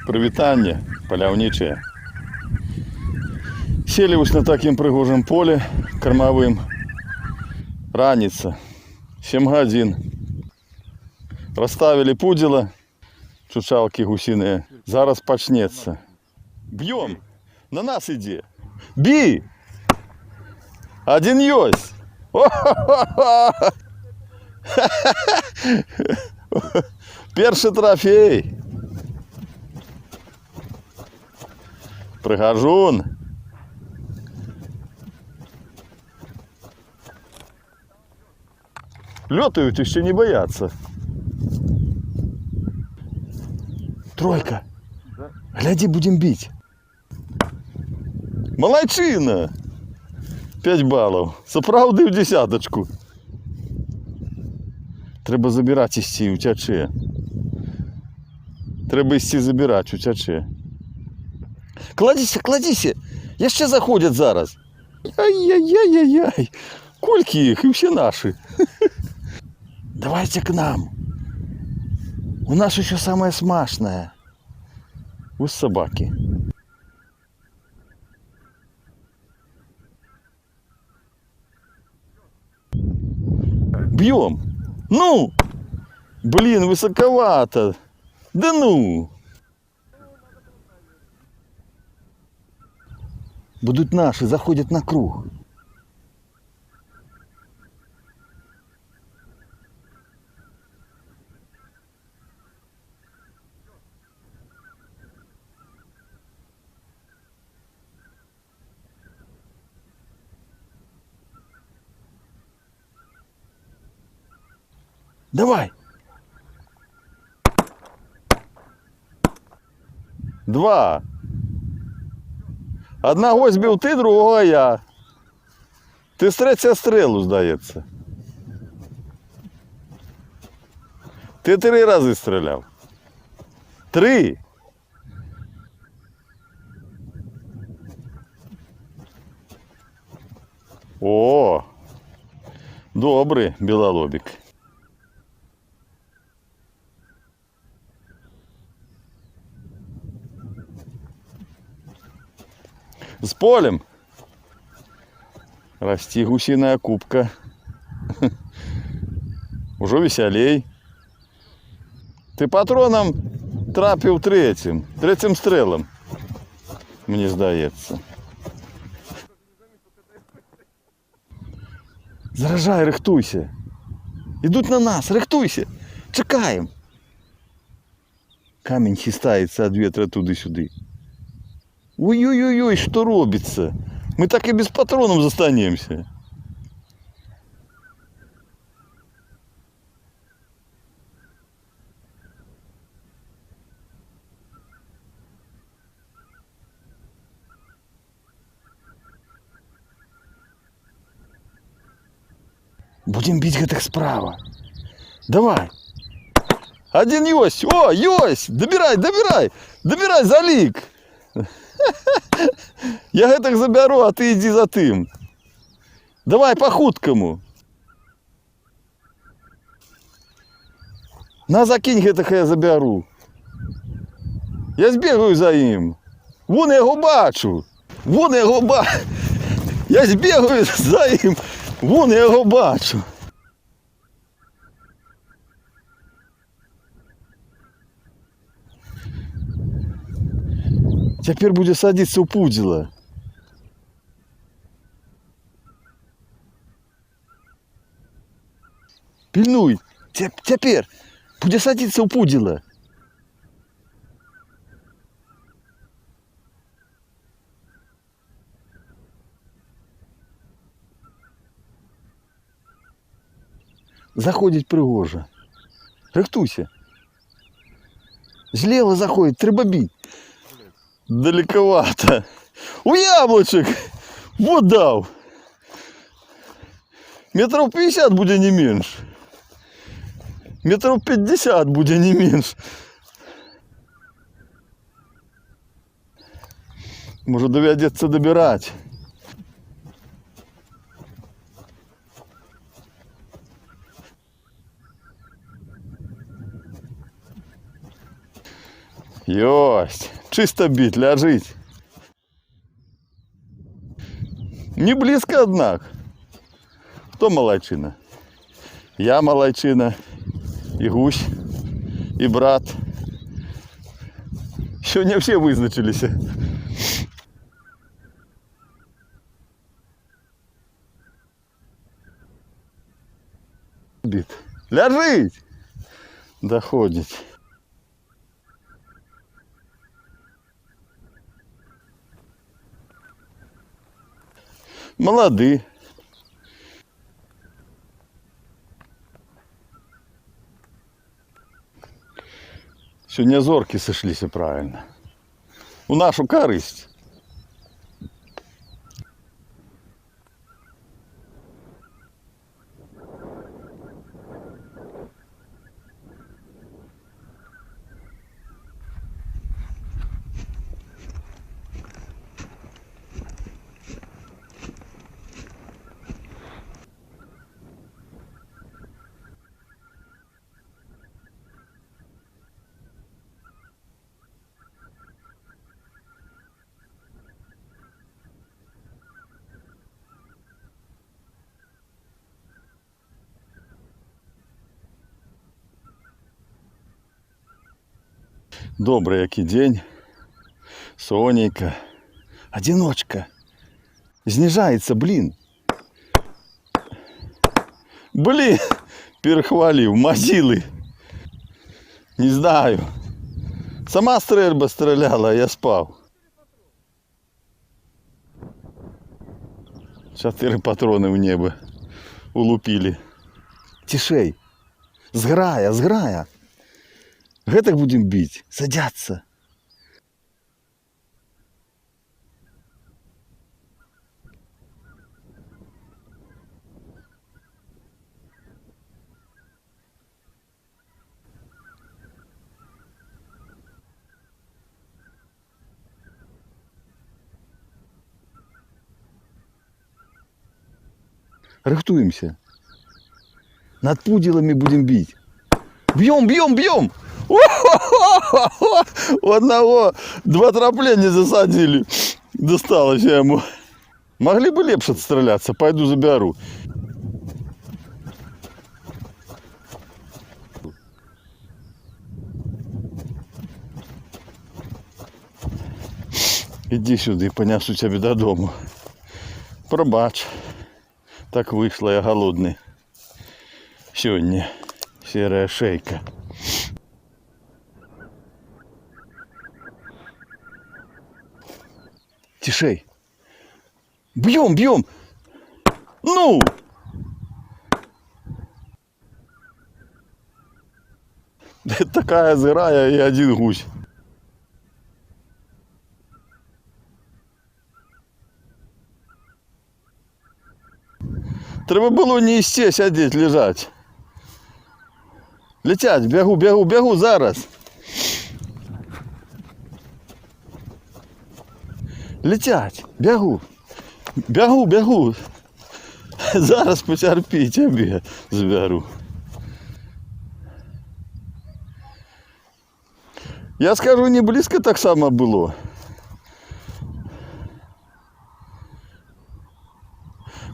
Привітання, поляўнічыя. Сели вось на такім прыгожым поле кармавым. Раніца, 7 гадзін. Расставили пудзіла, чучалкі гусіныя. Зараз пачнецца. Б'ём! На нас ідзе! Бі! Адзін ёсць! Першы трофей! Прыгажун! Лётают, еще не боятся. Тройка. Гляди, будем бить. Молодчина. 5 баллов. Сапраўды в десяточку. Треба забирать ісці, утяче. Треба ісці забирать, утяче. Кладіся, кладіся. Яще заходять зараз. Ай-яй-яй-яй-яй. Кольки їх, і всі наші. Давайте к нам. У нас еще самое смачное. Вот собаки. Бьем. Ну! Блин, высоковато. Да ну! Будут наши, заходят на круг. Давай. 2. Одного збив ти, другого я. Ти з 3-го стрілу, здається. Ти 3 рази стріляв. 3. О! Добрий білолобик. С полем расти гусиная кубка. Уже веселей. Ты патроном трапив третім стрелом, мені здається. Заражай, рихтуйся. Идут на нас, рихтуйся. Чекаем. Камень хистается от ветра туди-сюди. Ой-ой-ой, что робится? Мы так и без патронов застанемся. Будем бить гэтых справа. Давай. Один ёсть. О, ёсть. Добирай, добирай. Добирай, залик. Я гэтых заберу, а ты иди за тым. Давай по хуткому. На, закинь гэтых, я заберу. Я збегаю за ім. Вон я його бачу. Вон я його бачу. Я збегаю за ім. Вон я його бачу. Теперь будет садиться у пудзіла. Пильнуй. Теперь будет садиться у пудзіла. Заходить пригожа. Рихтуйся. Злева заходит, треба бить. Далековато. У яблочек! Вот дав. Метров 50 будет не меньше. Метров 50 будет не меньше. Может, доведется добирать. Ёсть. Чисто бить, ляжить. Не близко, однако. Хто молодчина? Я молодчина. И гусь, и брат. Еще не все вызначились. Бит. Ляжить! Доходить. Молоды. Сьогодні зорки сошлися правильно. У нашу користь. Добрый який день. Сонейка. Одиночка. Снижается, блин. Блин. Перехвалив. Мазилы. Не знаю. Сама стрельба стреляла, а я спал. 4 патрона в небо улупили. Тишей. Сграя, сграя. Гэтак будем бить. Садятся. Рихтуемся. Над пуделами будем бить. Бьем, бьем, бьем! У одного 2 трапления засадили. Досталось ему. Могли бы лепше отстреляться. Пойду заберу. Иди сюда, понесу тебе додому. Пробач. Так вийшло, я голодний. Сьогодні сірая шейка. Тишей. Бьем, бьем. Ну! Такая зграя и один гусь. Треба було не істе сидіти, лежать. Летять, бегу, бегу, бегу зараз. Летять, бегу. Бегу, бегу. Зараз потерпи, тебе зберу. Я скажу, не близько так само було.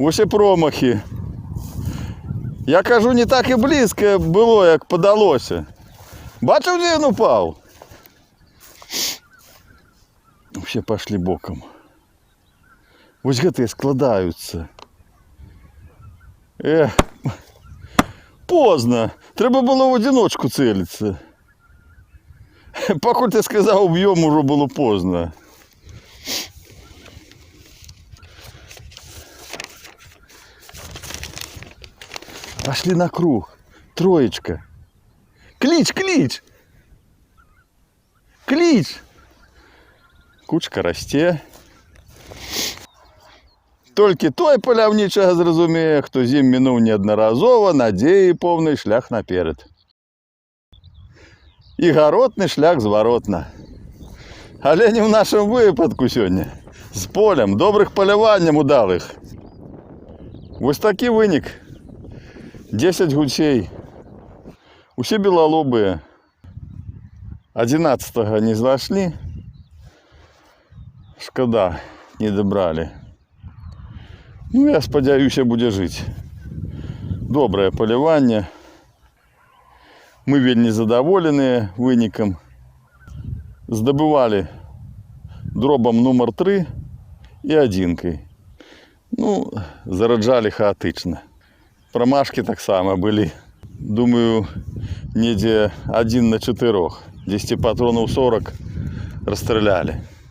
Ось і промахи. Я кажу, не так і близько було, як подалося. Бачив, де він упав? Вообще пошли боком. Ось гэты складаються. Поздно. Треба було в одиночку целиться. Поки ти сказав, б'єм, уже було поздно. Пошли на круг. Троечка. Клич, клич! Клич! Кучка расте. Тільки той поляўнічага зразумее, хто зім мінуў неаднаразова, надзеі поўны шлях наперад. І гаротны шлях зваротна. Але не ў нашым выпадку сёння. З полем, добрых паляванням удалых. Вось такі вынік. 10 гусей. Усе белалобыя. 11-го не зайшли. Шкода, не добрали. Ну, я сподіваюся, буде жити. Добре полювання. Ми вельми задоволені виником. Здобували дробом номер 3 і одинкою. Ну, зараджали хаотично. Промашки так само були. Думаю, недзе 1 на 4. 10 патронов 40 расстреляли.